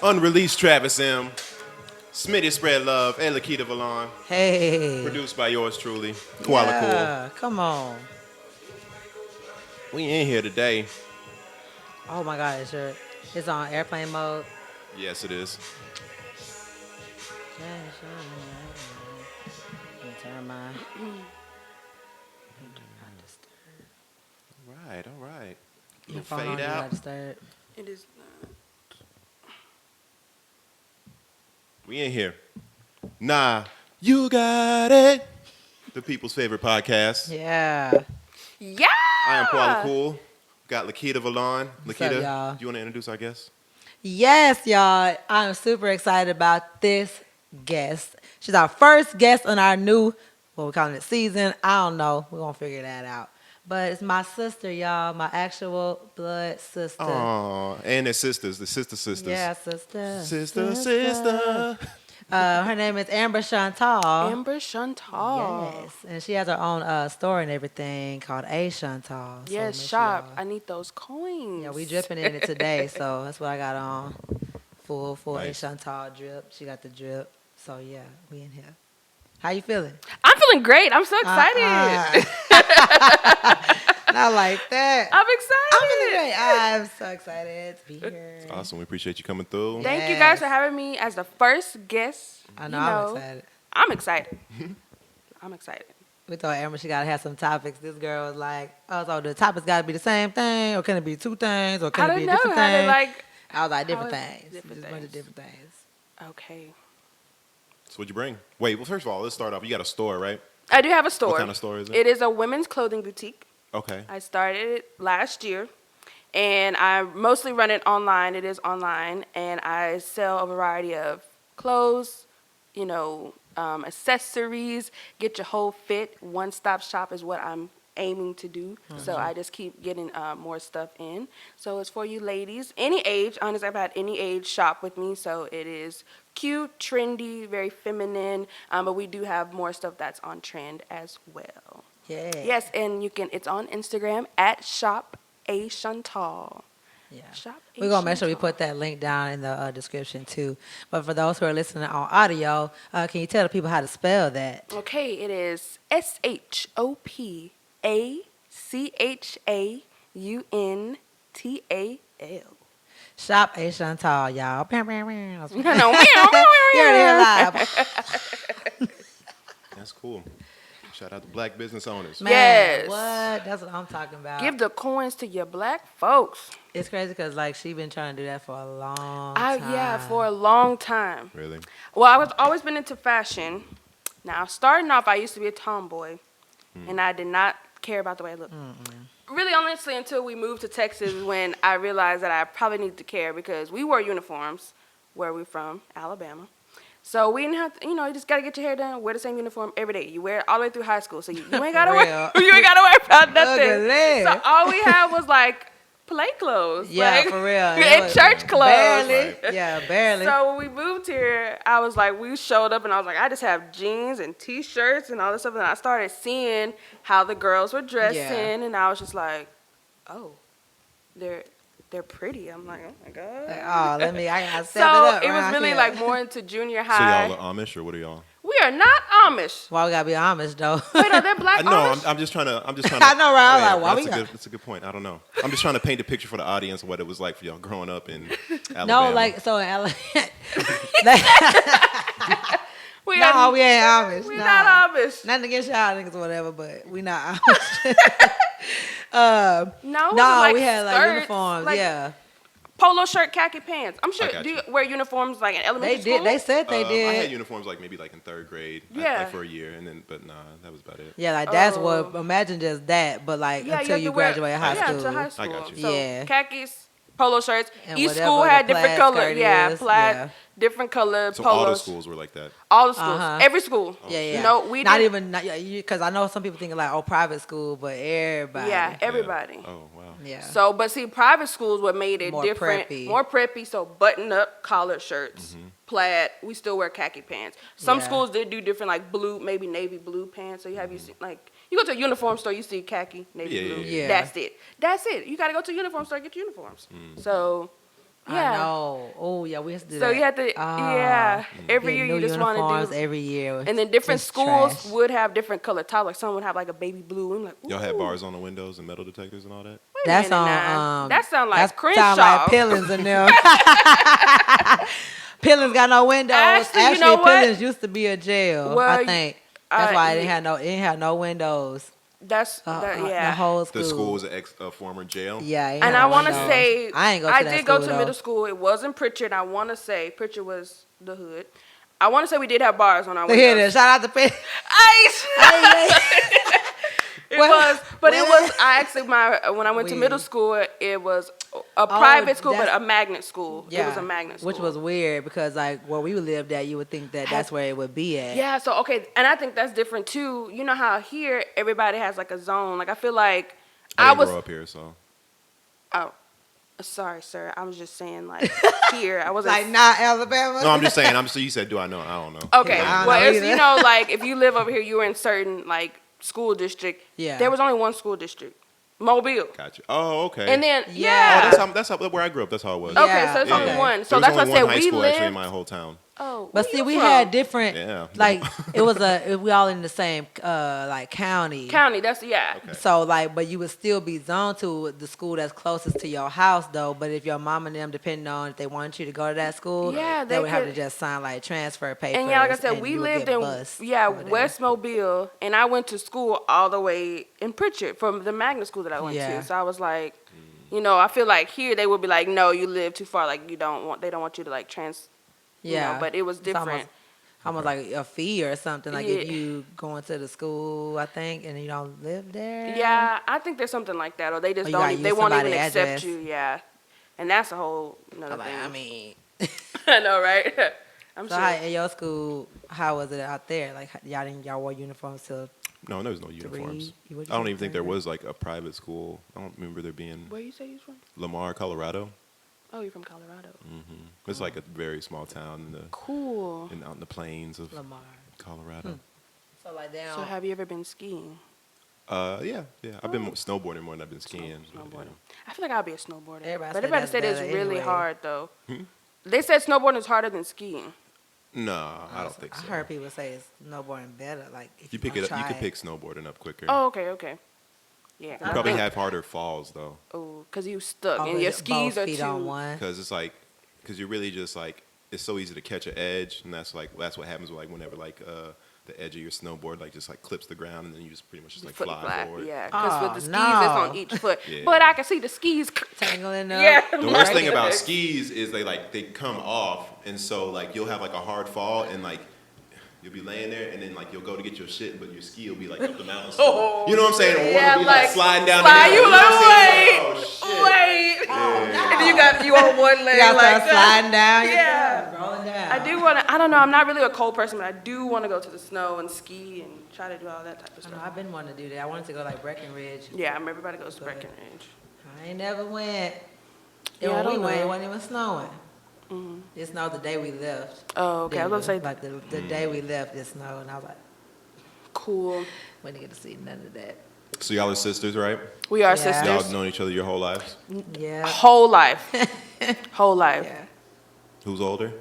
Unreleased Travis M. Smitty Spread Love, and Lakeita Valon. Hey. Produced by yours truly, Koala Yeah, come on. Cool. We in here today. Oh my God, it's on airplane mode. Yes, it is. Turn my. All right. Your Little phone on, fade do out. not disturb. It is not. We in here. Nah, you got it. The people's favorite podcast. Yeah. Yeah. I am Koala Cool. Got Lakeita Valon. What's up, Lakeita, y'all? do you want to introduce our guest? Yes, y'all. I'm super excited about this guest. She's our first guest on our new, what we're calling it, season. I don't know. We're going to figure that out. But it's my sister, y'all. My actual blood sister. Aw, and their sisters, the sisters. Yeah, sister. Sister. Her name is Amber Chauntal. Amber Chauntal. Yes, and she has her own store and everything called A Chauntal. So Yes, make shop. sure I need those coins. yeah, we dripping in it today, so that's what I got on. Full Nice. A Chauntal drip. She got the drip. So yeah, we in here. How you feeling? I'm feeling great. I'm so excited. Not like that. I'm excited. I'm feeling great. I'm so excited to be here. Awesome. We appreciate you coming through. Thank you guys Yes. for having me as the first guest. I know, I'm excited. I'm excited. I'm excited. We thought Amber, she gotta have some topics. This girl was like, oh, so the topics gotta be the same thing, or can it be two things, or I can it don't be a know different how to thing? like. I was like, different how is- things. different Just a bunch of things. different things. Okay. So what'd you bring? Wait, well, first of all, let's start off. You got a store, right? I do have a store. What kind of store is it? It is a women's clothing boutique. Okay. I started it last year, and I mostly run it online. It is online, and I sell a variety of clothes, accessories, get your whole fit. One-stop shop is what I'm aiming to do. So I just keep getting more stuff in. So it's for you ladies, any age. Honestly, I've had any age shop with me. So it is cute, trendy, very feminine. But we do have more stuff that's on trend as well. Yeah. Yes, and it's on Instagram at Shop A Chauntal. Yeah. Shop A We're going to make sure we Chauntal. put that link down in the description, too. But for those who are listening on audio, can you tell the people how to spell that? Okay, it is ShopAChauntal. Shop A Chantal, y'all. Bam, bam, bam. No, You're here live. That's cool. Shout out to black business owners. Man, Yes. what? That's what I'm talking about. Give the coins to your black folks. It's crazy because, like, she been trying to do that for a long time. Yeah, for a long time. Really? Well, I was always been into fashion. Now, starting off, I used to be a tomboy, and I did not care about the way I looked. Really, honestly, until we moved to Texas, when I realized that I probably need to care because we wore uniforms where we're from, Alabama. So we didn't have to, you just got to get your hair done, wear the same uniform every day. You wear it all the way through high school, so you ain't got to real. you ain't got to worry about nothing. Ugly. So all we had was like play clothes. Yeah, like, for real. And church clothes. Barely. Yeah, barely. So when we moved here, I was like, we showed up and I was like, I just have jeans and T-shirts and all this stuff. And I started seeing how the girls were dressing, and I was just like, oh, they're pretty. I'm like, oh my God. Like, oh, I gotta step So it up. it was around really here. like more into junior So high. y'all are Amish or what are y'all? We are not Amish. Why we gotta be Amish though? Wait, are they black No, Amish? I'm just trying to. I know, right? I'm like, why we That's a good point. I don't know. I'm just trying to paint a picture for the audience of what it was like for y'all growing up in Alabama. No, like so in LA. we No, are, we ain't Amish. we're Nah. not Amish. Nothing against y'all niggas or whatever, but we not Amish. No, it No, was like we had like skirts, uniforms. like yeah, polo shirt, khaki pants. I'm sure. I got Do you you. wear uniforms like in they elementary did. school? They said they I did. had uniforms like maybe like in third grade. Yeah. Like for a year, and then but nah, that was about it. Yeah, like that's Oh. what. Imagine just that, but like Yeah, until have you to wear- graduate high yeah, school. until high school. I got you. So Yeah. khakis, polo shirts. And Each whatever school the had different plaid color. skirt Yeah, is, plaid, yeah. different color So polos. all the schools were like that. All the schools. Uh-huh. Every school. Yeah, yeah. No, we not did- even because I know some people think like private school, but everybody. Yeah, everybody. Yeah. Oh wow. Yeah. So, but see, private schools what made it More different, preppy. more preppy. So, button up collared shirts, plaid. We still wear khaki pants. Some Yeah. schools did do different, like blue, maybe navy blue pants. So you have you see like you go to a uniform store, you see khaki, navy Yeah, blue. yeah. That's it. That's it. You got to go to a uniform store, get your uniforms. So, yeah. I know. Oh yeah, we used to do So that. you had to, yeah. Every Get year new you just want to uniforms do. every year. And then different Just schools trash. would have different color tops. Like some would have like a baby blue. I'm like, Y'all had ooh, bars on the windows and metal detectors and all that? wait a That's minute on. now. That sound like That's Crenshaw. sound like Pillins and them. Pillins got no windows. Actually, you know what? Pillins used to be a jail. Well, I think that's why it didn't yeah. have no. It didn't have no windows. The The whole school. The school was a former jail? Yeah, it And had I no want to windows. say, I ain't go to I that did go school, to though. middle school. It wasn't Pritchard. I want to say Pritchard was the hood. I want to say we did have bars on our Look here, windows. shout out to Pillins. It was, but it was. I actually when I went to Weird. middle school, it was a private school, but that's- a magnet school. It was a magnet school, which was weird because like where we lived at, you would think that that's where it would be at. yeah. So okay, and I think that's different too. You know how here everybody has like a zone. Like I feel like I didn't was. grow up here, so. Oh, sorry, sir. I was just saying like here. I wasn't Like not Alabama. No, I'm just saying. You said, do I know? I don't know. Okay, I don't well, know it's, either. you know, like if you live over here, you were in certain like school district. Yeah. There was only one school district, Mobile. Gotcha. Oh, okay. And then Yeah. Oh, that's how where I grew up. That's how it was. Yeah. okay, so it's only okay. one. So There that's was why I only said one high we school actually in lived. my whole town. Oh, But where see, you we from? had different. Yeah. Like it was we all in the same like county. County. That's yeah. Okay. So like, but you would still be zoned to the school that's closest to your house, though. But if your mom and them, depending on if they want you to go to that school, Yeah, they they would have to could- just sign like transfer papers. And yeah, like I said, and we you would lived get in bused over there. West Mobile, and I went to school all the way in Pritchard from the magnet school that I went Yeah. to. So I was like, you know, I feel like here they would be like, no, you live too far. Like they don't want you to like Yeah, You know, but it was It's different. almost like a fee or something. Like if Yeah. you going to the school, I think, and you don't live there. Yeah, I think there's something like that, or they just Or you don't. gotta They use won't even somebody's accept address. you. Yeah, and that's a whole another I'm like, thing. I mean, I know, right? I'm so sure. how, in your school, how was it out there? Like y'all wore uniforms till No, there was no uniforms. Three- what'd you I don't say, even think there third grade? was like a private school. I don't remember there being Where you say you're from? Lamar, Colorado. Oh, you're from Colorado. It's like a very small town Cool. out in the plains of Lamar. Colorado. So like they So don't. have you ever been skiing? Yeah. I've been snowboarding more than I've been skiing. Snowboarding. I feel like I'll be a snowboarder. Everybody but say everybody that's said it's better really anyway. hard though. They said snowboarding is harder than skiing. No, I don't think I so. heard people say it's snowboarding better. Like if You pick wanna it up. You try can pick snowboarding up quicker. Oh, okay. Yeah. You probably have harder falls though, Oh, because you stuck Oh, and your both skis are feet too. on one. because it's like, because you're really just like, it's so easy to catch an edge, and that's what happens like whenever like the edge of your snowboard like just like clips the ground, and then you just pretty much just like Foot fly flat, forward. yeah. Because Oh, with the skis, no. it's on each foot. Yeah. But I can see the skis. Tangling up. Yeah. The worst Right. thing about skis is they come off, and so like you'll have like a hard fall, and like you'll be laying there, and then like you'll go to get your shit, but your ski will be like up the mountain. Oh. You know what I'm saying? The water Yeah, will be like like, sliding down slide, the you hill. know what I'm like, saying? Oh, shit. Wait. Yeah. And then you on one leg You gotta like start sliding down. Yeah. Rolling down. I do want to. I don't know. I'm not really a cold person, but I do want to go to the snow and ski and try to do all that type of I know, stuff. I've been wanting to do that. I wanted to go like Breckenridge. Yeah, everybody goes to Go ahead. Breckenridge. I ain't never went. Yeah, I When we don't went, know. it wasn't even snowing. It snowed the day we left. Oh, okay. I was gonna say like the day we left, it snowed, and I was like, cool. we didn't get to see none of that. So y'all are sisters, right? We are Yeah. Y'all sisters. known each other your whole lives. Yeah. Whole life. Whole life. Yeah. Who's older?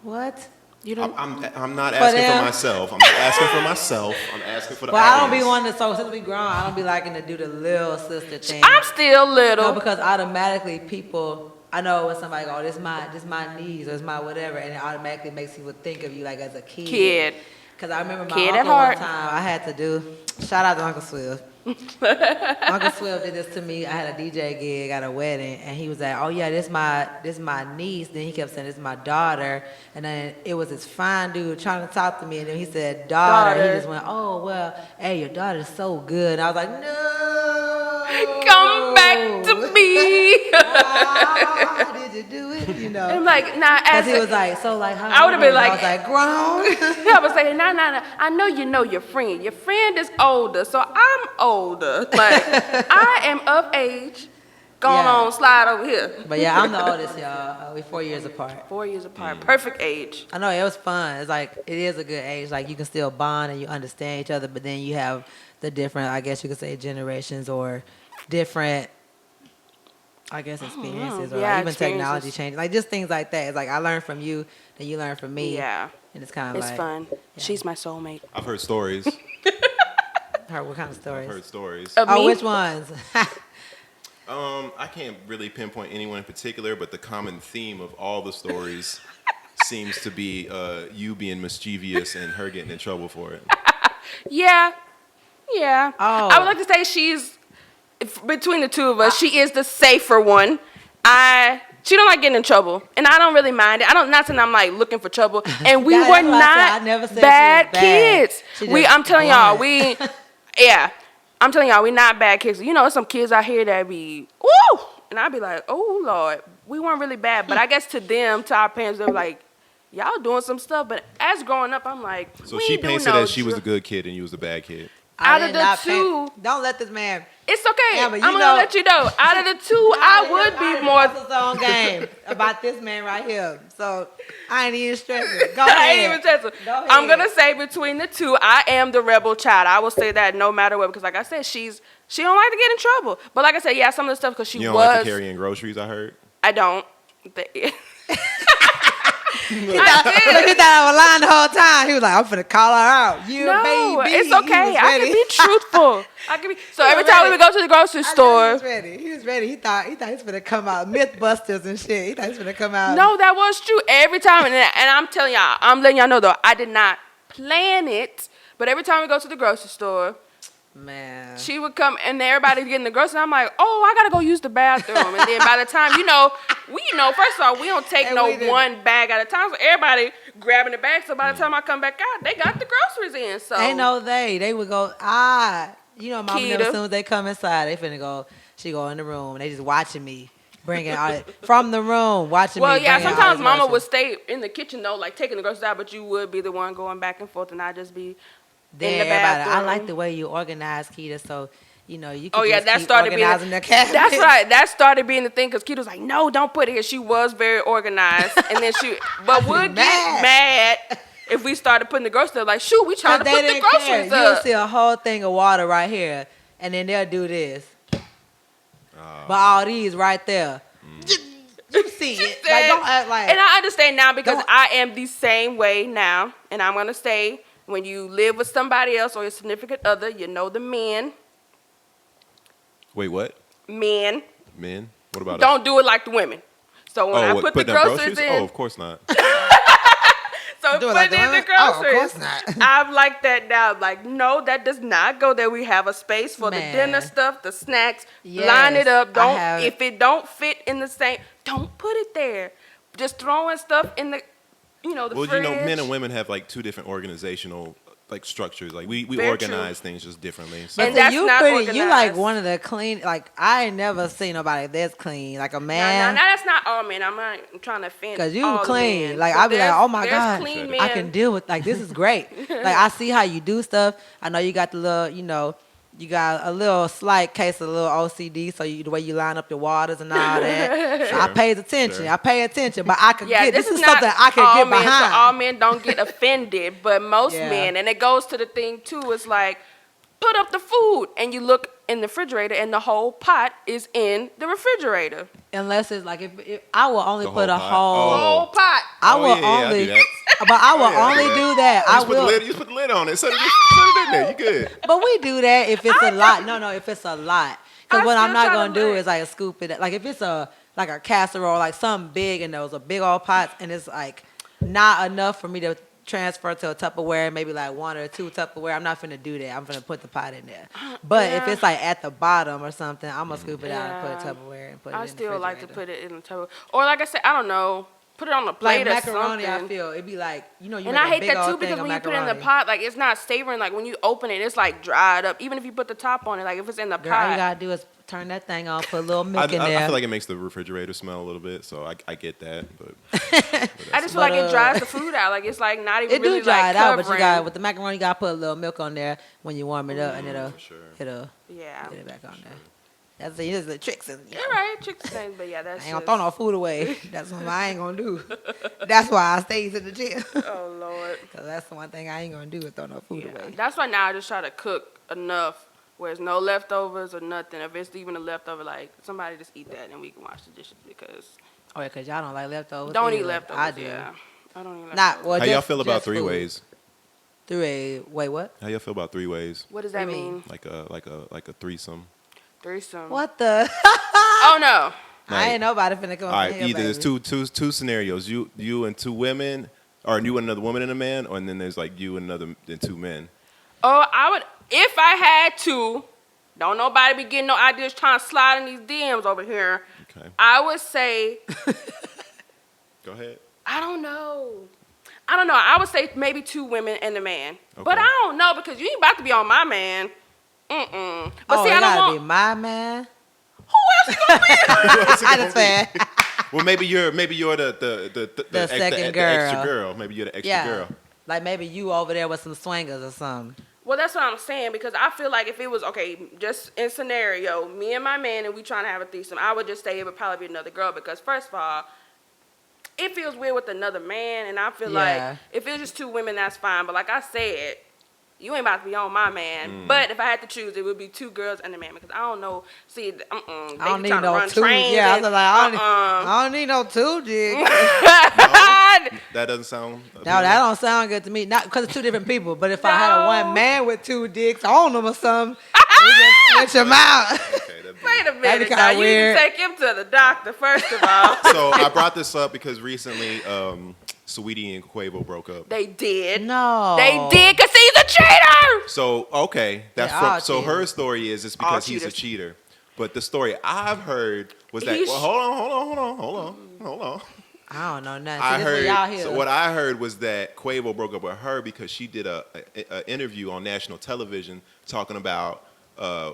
What? You don't. I'm not asking for them? myself. I'm not asking for myself. I'm asking for the Well, I don't be audience. wanting to. So since we grown, I don't be liking to do the little sister thing. I'm still little. No, because automatically people, I know when somebody go, this my niece or this my whatever, and it automatically makes people think of you like as a kid. Kid. Because I remember my Kid at uncle one heart. time I had to do, shout out to Uncle Swift. Uncle Swift did this to me. I had a DJ gig at a wedding, and he was like, "Oh yeah, this my niece." Then he kept saying, "This is my daughter," and then it was this fine dude trying to talk to me, and then he said, "Daughter." Daughter. He just went, "Oh well, hey, your daughter's so good." And I was like, "No, Come back to me. Why did you do it?" You know. I'm like, nah. Because As he was like, so like, how I would've old been are you? like- I was like, grown. I was saying, nah. I know your friend. Your friend is older, so I'm older. Like, I am of age. Going Yeah. on, slide over here. But yeah, I'm the oldest, y'all. We're 4 years apart. 4 years apart. Perfect age. I know it was fun. It's like it is a good age. Like you can still bond and you understand each other, but then you have the different, I guess you could say, generations or different I guess experiences or Yeah, like even technology experiences. changes, like just things like that. It's like I learn from you, then you learn from me. Yeah. And it's kind of It's like fun. yeah. She's my soulmate. I've heard stories. Heard what kind of I've stories? heard stories. Of Oh, me? which ones? I can't really pinpoint anyone in particular, but the common theme of all the stories seems to be you being mischievous and her getting in trouble for it. Yeah. Yeah. Oh. I would like to say between the two of us, she is the safer one. She don't like getting in trouble, and I don't really mind it. Not saying I'm like looking for trouble, and we That's were what I said. I not never said she was bad bad. kids. She just I'm telling y'all, blunt. yeah, I'm telling y'all, we not bad kids. You know, some kids out here that be woo, and I'd be like, oh Lord, we weren't really bad, but I guess to our parents, they're like, y'all doing some stuff. But as growing up, I'm like, So we she ain't paints doing it no as she was a dr- good kid and you was a bad kid. I Out did of the not two- don't let this man. It's okay. Yeah, but I'm you gonna know- let you know. Out of the two, I would be more. His own game about this man right here. So I ain't even stressing. Go I ahead. ain't even stressing. Go I'm ahead. gonna say between the two, I am the rebel child. I will say that no matter what, because like I said, she don't like to get in trouble. But like I said, yeah, some of the stuff because she You don't was. like to carry in groceries, I heard. I don't. He thought I was lying the whole time. He was like, I'm finna call her out. You No, baby. it's He okay. was I ready. can be truthful. So every was time we ready. would go to the grocery I know store. He was ready. He was ready. He thought he was finna come out Mythbusters and shit. He thought he was finna come out. No, that was true every time. And I'm telling y'all, I'm letting y'all know though, I did not plan it. But every time we go to the grocery store, Man. she would come and everybody getting the groceries. I'm like, oh, I gotta go use the bathroom. And then by the time, first of all, we don't take And no we didn't. one bag at a time. So everybody grabbing the bag. So by the time I come back out, they got the groceries in. So Ain't no they would go, mama never, Keita. as soon as they come inside, they finna go, she go in the room, and they just watching me, bringing out, from the room, watching well, me. yeah, bringing all sometimes these mama would groceries. stay in the kitchen though, like taking the groceries out, but you would be the one going back and forth, and I'd just be Then in the everybody, I bathroom. like the way you organize, Keita, so, you can Oh yeah, just that keep started being organizing the cabinet. that's right. That started being the thing because Keita was like, "No, don't put it here." She was very organized, and then but would get mad if we started putting the groceries up. Like, shoot, we trying to They put the didn't care. groceries You'll up. see a whole thing of water right here, and then they'll do this. But all these right there. You see it. Like, don't act like. And I understand now because Don't- I am the same way now, and I'm gonna say when you live with somebody else or your significant other, you know the men. Wait, what? Men Men? What about us? don't do it like the women. So when I put the putting up groceries in, Oh, of course not. so Do it like putting the in the women? Oh, of groceries, course not. I'm like that now. Like, no, that does not go there. We have a space for Man. the dinner stuff, the snacks. Yes, Line it up. I have- If it don't fit in the same, don't put it there. Just throwing stuff in the, the Well, fridge. men and women have like two different organizational structures. Like we Very organize things just differently. So But And see, that's you not You like organized. one of the clean. Like I ain't never seen nobody that's clean. Like a No, man. that's not all men. I'm not trying to offend. Cause you all clean. men. Like But I be like, there's- oh my there's god, clean I men. can deal with. Like this is great. Like I see how you do stuff. I know you got the little, you got a little slight case of a little OCD. So the way you line up the waters and all that. So I Sure. pays attention. Sure. I pay attention. But I can Yeah, get. this This is is not something I can all get men, behind. So all men don't get offended, but most Yeah. men, and it goes to the thing too. It's like put up the food, and you look in the refrigerator, and the whole pot is in the refrigerator. Unless it's like if I will only The put whole a pot? whole. Oh. Whole pot. I Oh, will yeah, I only. do that. But I will Oh, yeah, I only do that. do that. You I just put the will. lid. You just put the lid on it. Set it in there. You good. But we do that if it's a lot. No, if it's a lot. Because I what I'm still not try to gonna do let- is like scoop it. Like if it's a casserole, like something big, and those are big old pots, and it's like not enough for me to transfer to a Tupperware, maybe like one or two Tupperware. I'm not finna do that. I'm finna put the pot in there. But if Yeah. it's like at the bottom or something, I'm gonna scoop it out and put Yeah. a Tupperware and put it I in the still like to refrigerator. put it in the Tupperware, or like I said, I don't know, put it on a plate Like or macaroni, something. I feel it'd be like you And make I a hate big that old too thing because of when you put it in the macaroni. pot, like it's not savoring. Like when you open it, it's like dried up. Even if you put the top on it, like if it's in the Girl, all you pot. gotta do is turn that thing on, put a little I, milk in I there. feel like it makes the refrigerator smell a little bit, so I get that. But I just feel like But, it dries the food out. Like it's like not even It really do dry like it out, covering. but you got with the macaroni, you gotta put a little milk on there when you warm it up, and it'll sure. Yeah. get it back on there. That's the tricks. And, You're right, tricks things, but yeah, that's I ain't gonna throw no food away. That's what I ain't gonna do. That's why I stays in the gym. Oh Lord. Cause that's the one thing I ain't gonna do is throw no food Yeah. away. That's why now I just try to cook enough where there's no leftovers or nothing. If it's even a leftover, like, somebody just eat that and we can wash the dishes because Oh, yeah, because y'all don't like leftovers. don't eat either. leftovers. I do. Yeah. I don't eat leftovers. Not, well, How y'all just- feel about just three food. ways? Wait, what? How y'all feel about three ways? What does that What do you mean? mean? Like a threesome. Threesome. What the? Oh, no. I ain't nobody finna come All up right, in here, either there's baby. two scenarios. You and two women, or you and another woman and a man, or and then there's like you and two men. Oh, I would, if I had to, don't nobody be getting no ideas trying to slide in these DMs over here. Okay. I would say, Go ahead. I don't know. I would say maybe two women and a man. Okay. But I don't know because you ain't about to be on my man. Mm-mm. But Oh, see, it I don't gotta want. be my man. Who else you gonna be? I just saying. Well, maybe you're the second the extra girl. girl. Maybe you're the extra Yeah. girl. Like maybe you over there with some swingers or something. Well, that's what I'm saying because I feel like if it was, okay, just in scenario, me and my man and we trying to have a threesome, I would just say it would probably be another girl because first of all, it feels weird with another man and I feel Yeah. like if it was just two women, that's fine. But like I said, you ain't about to be on my man. But if I had to choose, it would be two girls and a man because I don't know. See, they I be don't need trying to no run two. trains. Yeah, I and, was like, I don't need no two dicks. That doesn't sound. No, that don't sound good to me. Not because it's two different people, but if I had a No. one man with two dicks on them or something, we just switch them out. Okay, that'd be- Wait a That'd be minute. kinda Now you weird. need to take him to the doctor first of all. So I brought this up because recently, Saweetie and Quavo broke up. They did. No. They did because he's a cheater. So okay, that's They from. all So her cheaters. story is it's All because he's a cheaters. cheater. But the story I've heard was that. He's- Well, hold on. I don't know nothing. I See, this is what y'all heard. hear. So what I heard was that Quavo broke up with her because she did a interview on national television talking about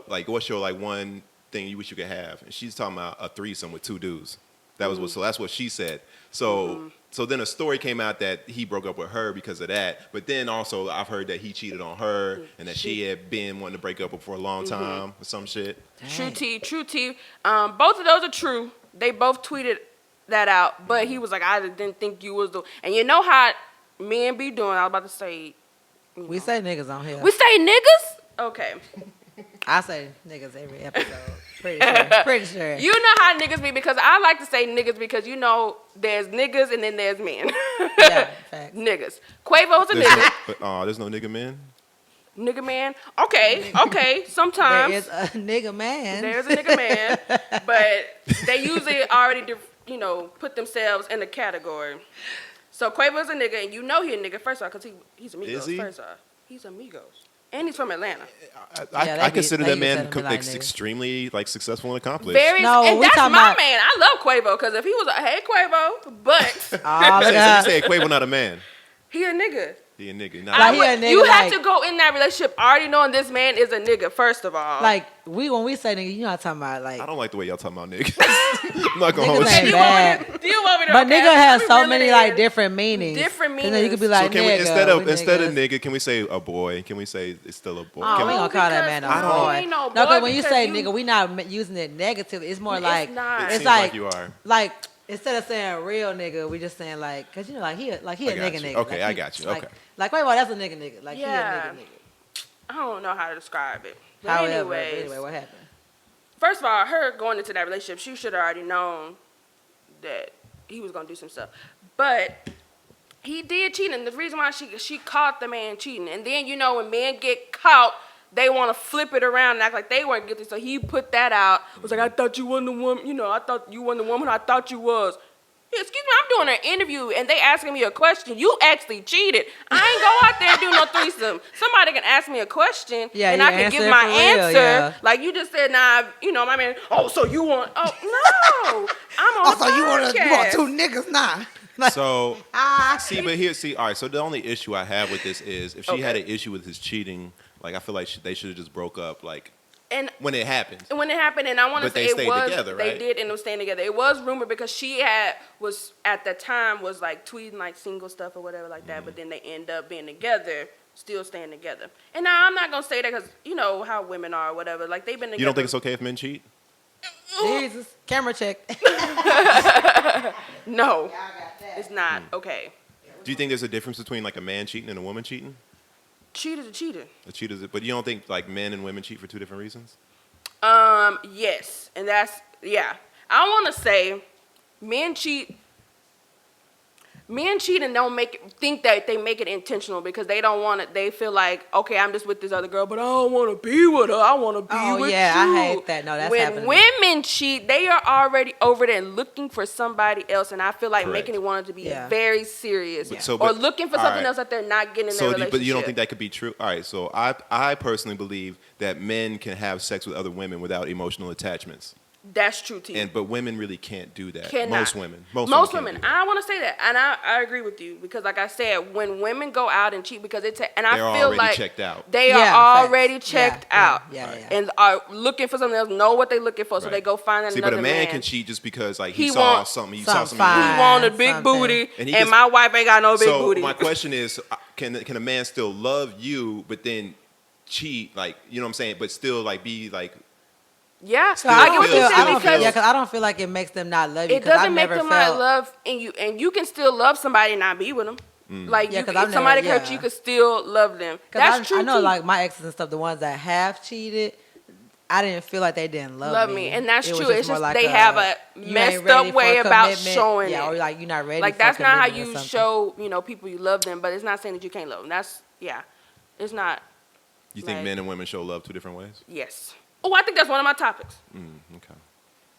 like what's your like one thing you wish you could have, and she's talking about a threesome with two dudes. That was what. So that's what she said. So so then a story came out that he broke up with her because of that. But then also I've heard that he cheated on her and that she had been wanting to break up with for a long time or some shit. True T, true T. Both of those are true. They both tweeted that out, but he was like, I didn't think you was the. And you know how men be doing. I was about to say. We say niggas on here. We say niggas. Okay. I say niggas every episode. Pretty sure. Pretty sure. You know how niggas be because I like to say niggas because you know there's niggas and then there's men. Yeah, facts. Niggas. Quavo's a There's nigga. no, there's no nigga man. Nigga man. Okay. Sometimes. There is a nigga man. There's a nigga man, but they usually already, put themselves in a category. So Quavo's a nigga, and you know he a nigga first off because he's Amigos. Is he? First off, he's Amigos, and he's from Atlanta. they I consider be that man sending me like niggas. extremely like successful and accomplished. Very, No, and we that's my talking about- man. I love Quavo because if he was a hey Quavo, but Oh, So yeah. you say Quavo not a man? he a nigga. He a nigga. Like, Not he a nigga, You have like- to go in that relationship already knowing this man is a nigga. First of all, Like, when we say nigga, you know what I'm talking about. Like, I don't like the way y'all talking about niggas. I'm not gonna Niggas hold ain't you. bad. do you want me to? but okay, nigga has we so really many did. like different meanings. Different 'Cause then you could be meanings. like, So can we nigga, instead of niggas. nigga, can we say a boy? Can we say it's still a boy? Oh, Can we we- gonna call that man a I don't- boy. Ain't no No, boy when you because say you- nigga, we not using it negatively. It's more It's like not. It it's seems like, like you are. like instead of saying real nigga, we just saying like, cause you know, like he a I nigga got nigga. you. Okay, Like, I he- got you. Like, Okay. like wait, well, that's a nigga. Like Yeah. he a nigga. I don't know how to describe it. But However, anyways, anyway, what happened? first of all, her going into that relationship, she should have already known that he was gonna do some stuff. But he did cheat, and the reason why she caught the man cheating, and then when men get caught, they want to flip it around and act like they weren't guilty. So he put that out. Was like, I thought you wasn't the woman. I thought you wasn't the woman. I thought you was. Excuse me, I'm doing an interview and they asking me a question. You actually cheated. I ain't go out there and do no threesome. Somebody can ask me a question Yeah, and you I can answer give it my for real, answer. yeah. Like you just said, nah, my man, oh, so you want, oh, no. I'm on Also, you want podcast. two niggas now? So Ah, all right. So the only issue I have with this is if she had Okay. an issue with his cheating, like I feel like they should have just broke up like And when it happened. when it happened, and I want to But say they it stayed was, together, they right? did end up staying together. It was rumored because she was at the time was like tweeting like single stuff or whatever like that, but then they end up being together, still staying together. And now I'm not gonna say that because you know how women are or whatever. Like they've been together. You don't think it's okay if men cheat? Jesus, camera check. No, Y'all got that. it's not okay. Do you think there's a difference between like a man cheating and a woman cheating? cheater's a cheater. A cheater's, but you don't think like men and women cheat for two different reasons? Yes, and that's yeah. I want to say men cheat. Men cheat and think that they make it intentional because they don't want it. They feel like, okay, I'm just with this other girl, but I don't want to be with her. I want to be with you. Oh, yeah, I hate that. No, that's happening. When women cheat, they are already over there looking for somebody else, and I feel like Correct. making it wanted to be very serious. But or looking for something right. else that they're not getting in their relationship. But you don't think that could be true? All right, so I personally believe that men can have sex with other women without emotional attachments. That's true too. But women really can't do that. Cannot. Most women. I want to say that, and I agree with you because, like I said, when women go out and cheat because they're already like checked out. They are already facts. checked out, and are looking for something else. Know what they're looking for, so they go find another man. But a man can cheat just because like he saw something. He want a big booty, and my wife ain't got no big booty. So my question is, can a man still love you but then cheat? Like, you know what I'm saying? But still like be like. Yeah, so I get what you're saying because because I don't feel like it makes them not love you. It doesn't make them not love you, and you can still love somebody and not be with them. Like if somebody hurt you, could still love them. That's true. I know, too. like my exes and stuff, the ones that have cheated, I didn't feel like they didn't love me, and that's true. It's just like they have a messed up way about showing it. Or like you're not ready. Like that's not how you show people you love them, but it's not saying that you can't love them. That's it's not. You think men and women show love two different ways? Yes. Oh, I think that's one of my topics. Okay.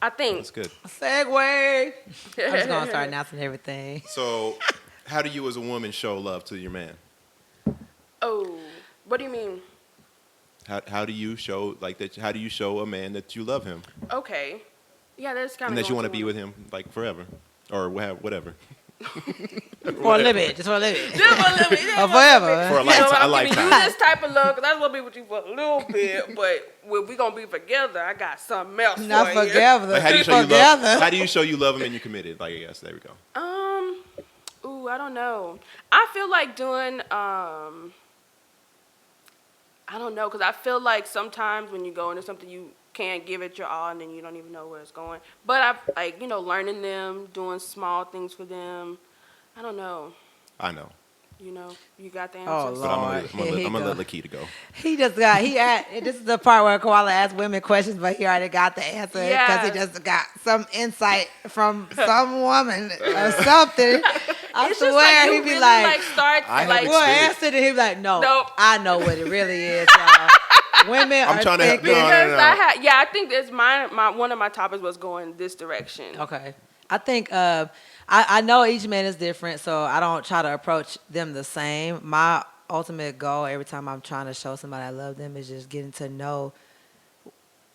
I think. That's good. Segue. I'm just going to start announcing everything. So, how do you as a woman show love to your man? Oh, what do you mean? How do you show, like, that? How do you show a man that you love him? Okay. Yeah, that's kind of. And that you want to be with him, like, forever. Or whatever. For a little bit. Just for a little bit. Just for a little bit. Or forever. For a lifetime. I'm giving you this type of love, because I just want to be with you for a little bit, but when we going to be together, I got something else Not for you. together. Like, how do you show you love? How do you show you love him and you're committed? Like, I guess, there we go. I don't know. I feel like doing, I don't know, because I feel like sometimes when you go into something, you can't give it your all, and then you don't even know where it's going. But I learning them, doing small things for them. I don't know. I know. You got the answer. Oh, But Lord. I'm going to let Lakeita go. This is the part where Koala asks women questions, but he already got the answer because he just got some insight from some woman or something. I swear like he be really like we'll answer it, and he be like, no, Nope. I know what it really is, y'all. Women I'm are trying to help. thinking. No. I think that's my one of my topics was going this direction. Okay. I think I know each man is different, so I don't try to approach them the same. My ultimate goal every time I'm trying to show somebody I love them is just getting to know,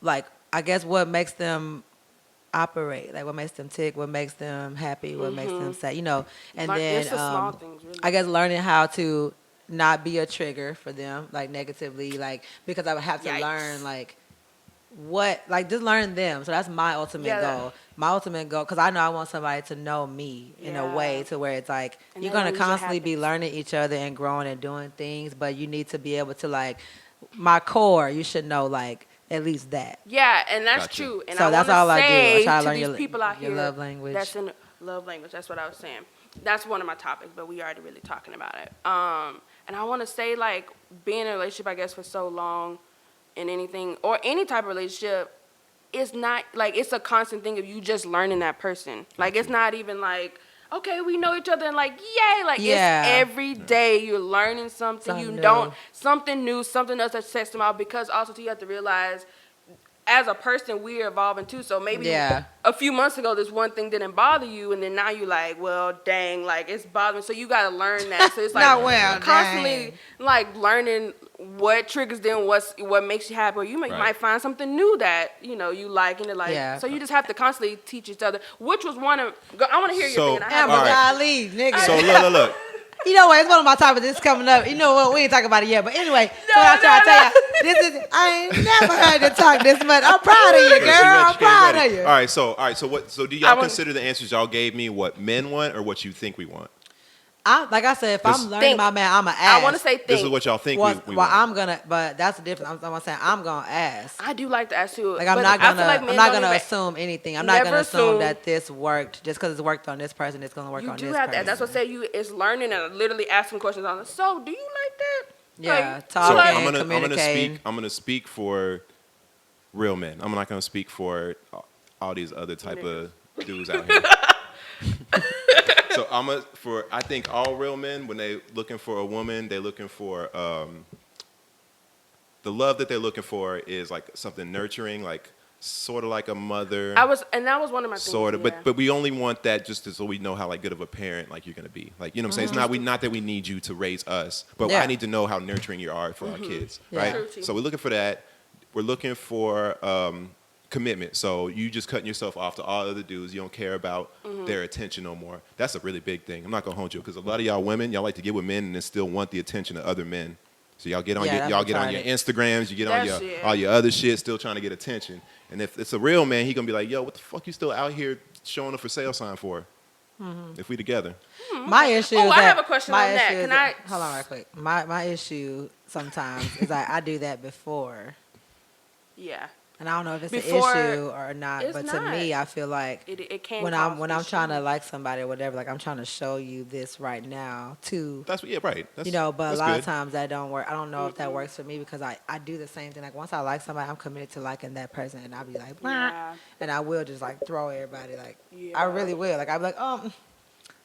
like, I guess what makes them operate, like what makes them tick, what makes them happy, what makes them sad, and then it's the small things, really. I guess learning how to not be a trigger for them, like negatively, like because I would have to learn just learn them. So that's my ultimate goal. My ultimate goal, because I know I want somebody to know me in a way to where it's like you're going to constantly be learning each other and growing and doing things, but you need to be able to, like, my core, you should know, like, at least that. Yeah, and that's true. And so that's all I do. I try to learn these people out your here love language. That's in love language. That's what I was saying. That's one of my topics, but we already really talking about it. And I want to say, like, being in a relationship, I guess, for so long in anything or any type of relationship, it's not like it's a constant thing of you just learning that person. Like, it's not even like, okay, we know each other and like, yay, like it's every day you're learning something something new, something else that sets them out, because also you have to realize as a person we're evolving too. So maybe a few months ago this one thing didn't bother you, and then now you're like, well, dang, like it's bothering me. So you gotta learn that. So it's like constantly like learning what triggers them, what makes you happy. Or you might find something new that you like, and like so you just have to constantly teach each other. Which was one of I want to hear your thing. Nigga. So look. You know what? It's one of my topics. This is coming up. You know what? We ain't talking about it yet. But anyway, I tell you, I ain't never heard you talk this much. I'm proud of you, girl. I'm proud of you. All right. So do y'all consider the answers y'all gave me what men want or what you think we want? Like I said, if I'm learning my man, I'm going to ask. I want to say think. This is what y'all think we want. But that's the difference. I'm saying I'm going to ask. I do like to ask too. Like I'm not going to assume anything. I'm not going to assume that this worked just because it's worked on this person. It's going to work on this person. That's what I say. It's learning and literally asking questions on it. So do you like that? Yeah, Like, talking, like- communicating. I'm gonna speak for real men. I'm not gonna speak for all these other type of dudes out here. So I think all real men, when they looking for a woman, they're looking for the love that they're looking for is like something nurturing, like sort of like a mother. that was one of my things. Sort of, yeah. but we only want that just so we know how like good of a parent like you're gonna be. Like, you know what I'm saying? It's not that we need you to raise us, but Yeah. I need to know how nurturing you are for our kids, right? True, true. So we're looking for that. We're looking for commitment. So you just cutting yourself off to all other dudes. You don't care about their attention no more. That's a really big thing. I'm not gonna hold you because a lot of y'all women, y'all like to get with men and then still want the attention of other men. So y'all get on Yeah, your that's retarded. Instagrams, you get on That's your it. all your other shit, still trying to get attention. And if it's a real man, he gonna be like, yo, what the fuck you still out here showing a for sale sign for? If we together. My issue Oh, is I that have a question my on that. issue is Can I- hold on right quick. My issue sometimes is I do that before. Yeah. And I don't know if it's Before- an issue or not, it's but to me, not. I feel like It can. when cause I'm trying to issues. like somebody or whatever, like I'm trying to show you this right now too. That's what, yeah, right. That's, You know, but a that's lot good. of times that don't work. I don't know if that works for me because I do the same thing. Like once I like somebody, I'm committed to liking that person, and I'll be like, "Blah," Yeah. and I will just like throw everybody. Like Yeah. I really will. Like I'll be like,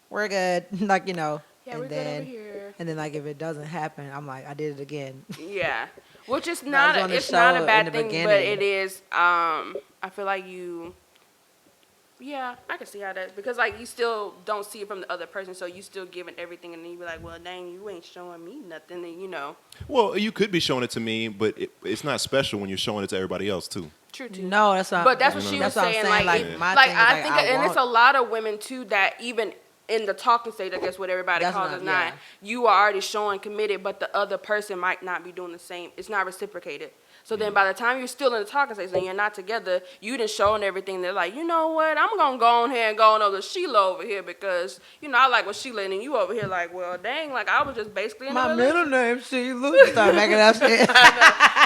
we're good. Like Yeah, and we're good then over here. and then like if it doesn't happen, I'm like, I did it again. Yeah, which is I not was on the it's not show a in bad the thing, but beginning. it is. I feel like you. Yeah, I can see how that because like you still don't see it from the other person, so you still giving everything, and then you be like, well, dang, you ain't showing me nothing, and you know. Well, you could be showing it to me, but it's not special when you're showing it to everybody else too. True too. No, that's what. But that's what You she know. was That's what I'm saying. saying, Like, like, it- my like thing is, I like, think, I and it's a want- lot of women too that even in the talking stage, I guess what everybody That's calls what it I- now, yeah. you are already showing committed, but the other person might not be doing the same. It's not reciprocated. So then by the time you're still in the talking stage and you're not together, you done showing everything. They're like, you know what, I'm going to go on here and go on over to Sheila over here because, you know, I like what Sheila and then you over here like, well, dang, like I was just basically in My a middle relationship. name Sheila. Start making up shit.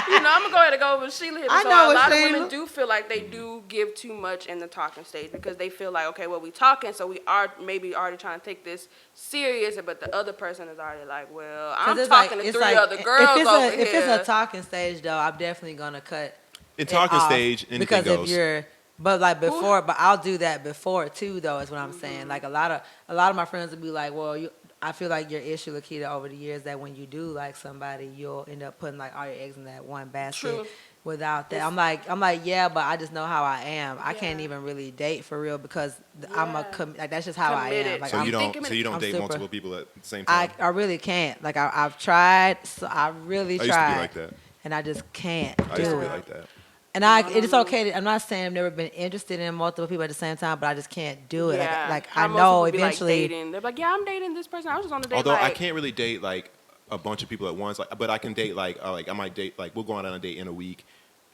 You know, I'm going to go ahead and go over to Sheila here. I So know a what lot of Sheila- women do feel like they do give too much in the talking stage because they feel like, okay, well, we talking, so we are maybe already trying to take this serious, but the other person is already like, well, I'm 'Cause it's talking like- to it's three like, other girls over here. If it's a talking stage, though, I'm definitely gonna cut In it talking off stage, anything because goes. if you're, but like before, but I'll do that before too, though. Is what I'm saying. Like a lot of my friends will be like, well, I feel like your issue, Lakeita, over the years that when you do like somebody, you'll end up putting like all your eggs in that one basket. True. Without that, I'm like, yeah, but I just know how I am. I can't Yeah. even really date for real because I'm Yeah. like that's just how I am. Committed. Like So I'm, you don't thinking so I'm date super- multiple people at the same I time. really can't. Like I've tried, so I really I used to be tried, like that. and I just can't I used do to be it. like that. And it's okay. I'm not saying I've never been interested in multiple people at the same time, but I just can't do it. Yeah. Like How I most know people be, like, eventually. dating. They're like, yeah, I'm dating this person. I was just on the date. Although like, I can't really date like a bunch of people at once, like, but I can date like I might date like we'll go on a date in a week,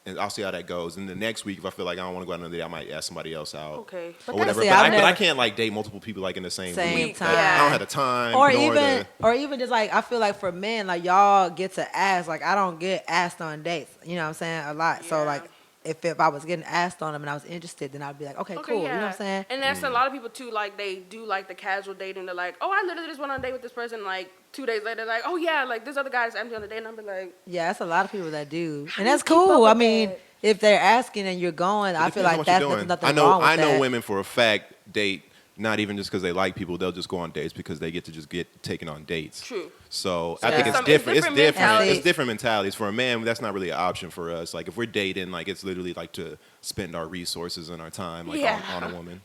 and I'll see how that goes. And the next week, if I feel like I don't want to go out on a date, I might ask somebody else out. Okay. Or whatever. See, But I've I never- can't like date multiple people like in the same Same week. time. Like, I don't have the time. Or nor even, the, or even just like I feel like for men, like y'all get to ask. Like I don't get asked on dates. You know what I'm saying? A lot. So Yeah. like if I was getting asked on them and I was interested, then I'd be like, okay, cool. You know what I'm saying? And that's a lot of people too. Like they do like the casual dating. They're like, oh, I literally just went on a date with this person. Like 2 days later, like, oh yeah, like this other guy's empty on the date, and I'm like, Yeah, that's a lot of people that do, and do you that's keep up cool. I with mean, that? if they're asking and you're going, I feel depends on like what you're that's doing. there's nothing I know wrong with I know that. women for a fact date not even just because they like people. They'll just go on dates because they get to just get taken on dates. true. So Yeah. I think it's It's different. It's different different. mentalities. It's different mentalities. For a man, that's not really an option for us. Like if we're dating, like it's literally like to spend our resources and our time like Yeah. on a woman.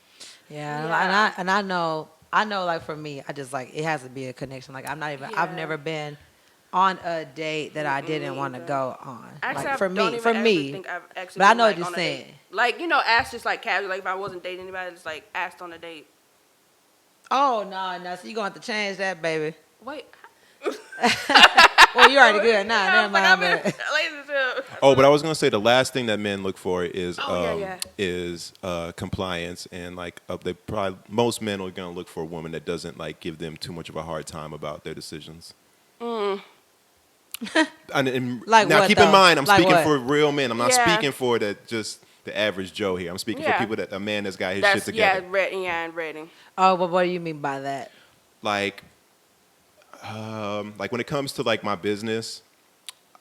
Yeah, Yeah. and I know like for me, I just like it has to be a connection. Like I'm not even I've Yeah. never been on a date that I didn't want to either. go on. Actually, Like I for don't me, even for ever me. think I've actually But I been, know like, what you're on a date. saying. Like you know, asked just like casual. Like if I wasn't dating anybody, just like asked on a date. Oh no, so you gonna have to change that, baby. Wait. Well, you already good. Nah, Yeah, I never was like, I'm mind. in a but- relationship. Oh, but I was gonna say the last thing that men look for is Oh, yeah. compliance, and like they probably most men are gonna look for a woman that doesn't like give them too much of a hard time about their decisions. And Like now what, keep in though? mind, I'm Like speaking what? for real men. I'm not Yeah. speaking for the average Joe here. I'm speaking for Yeah. people a man that's got his shit That's together. and reading. Oh, but what do you mean by that? Like Like when it comes to like my business,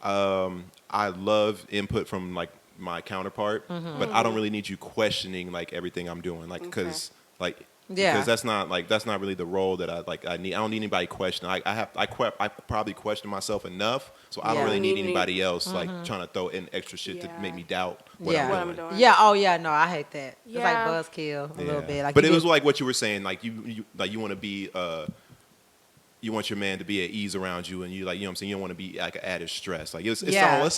I love input from like my counterpart, but I don't really need you questioning like everything I'm doing, like because like Yeah. because that's not really the role that I need. I don't need anybody questioning. I probably question myself enough, so I don't Yeah. really need anybody else like trying to throw in extra shit to make me doubt what Yeah. I'm doing. Yeah. Oh yeah. No, I hate that. It's like Yeah. buzzkill a little bit. Like, But you it was get- like what you were saying, like you want to be you want your man to be at ease around you, and you like, you know what I'm saying, you don't want to be like an added stress. Like it's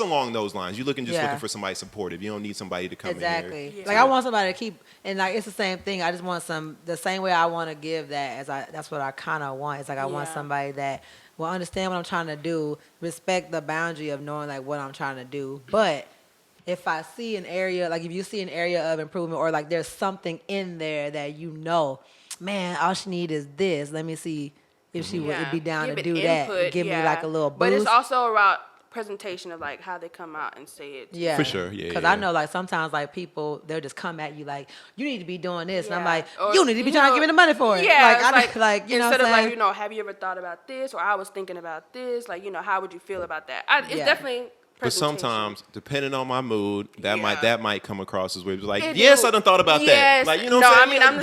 along those lines. You're looking for somebody supportive. You don't need somebody to come in exactly. here. Like I want somebody to keep, and like it's the same thing. I just want the same way I want to give that that's what I kind of want. It's like I want somebody that will understand what I'm trying to do, respect the boundary of knowing like what I'm trying to do, but if I see an area, like if you see an area of improvement or like there's something in there that man, all she need is this. Let me see if she would be down Give to it do input, that. Give me like a little boost. But it's also about presentation of like how they come out and say it. Yeah, For sure. Yeah, because I know like sometimes like people they'll just come at you like you need to be doing this, and I'm like Or, you need to be trying to give me the money for it. Yeah, like you know instead what of I'm like saying? have you ever thought about this, or I was thinking about this, like how would you feel about that? It's definitely. But sometimes, depending on my mood, that might come across as weird. Like, It yes, do. I done thought about Yes. that. Like, you know No, what I'm I saying? mean, You I'm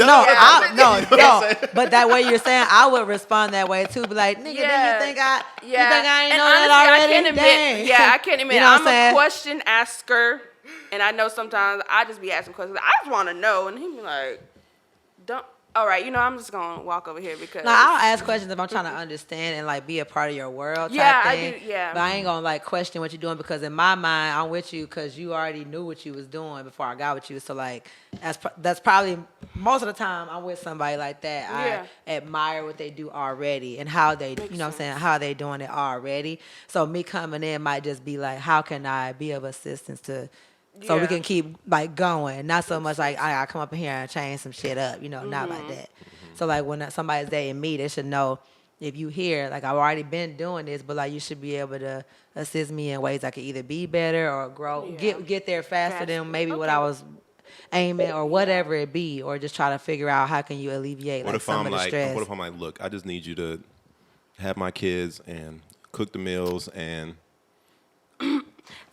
know, just- No. But that way you're saying, I would respond that way too. Be like, nigga, do you think I ain't and know honestly, that already? I can't admit. Dang. Yeah, I can't admit. You know what I'm I'm saying? a question asker, and I know sometimes I just be asking questions. I just want to know, and he be like, "Don't." All right, I'm just gonna walk over here because. No, I'll ask questions if I'm trying to understand and like be a part of your world. Type Yeah, I thing. do, yeah. But I ain't gonna like question what you're doing because in my mind I'm with you because you already knew what you was doing before I got with you. So like that's probably most of the time I'm with somebody like that. Yeah. I admire what they do already and how they, you know what I'm saying, how they doing it already. So me coming in might just be like, how can I be of assistance to. So we can keep like going, not so much like I come up in here and change some shit up, not like that. So like when somebody's dating me, they should know if you hear like I've already been doing this, but like you should be able to assist me in ways I could either be better or grow, get there faster than maybe what I was aiming or whatever it be, or just try to figure out how can you alleviate like some of the stress. What if I'm like, look, I just need you to have my kids and cook the meals and.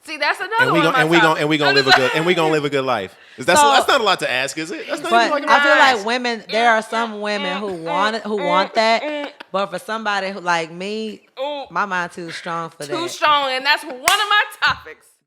See, that's another And we one. gonna live a good life. That's not a lot to ask, is it? That's not But even like I feel like women, there are some women who want that, but for somebody who like me, my mind too strong for that. Too strong, and that's one of my topics.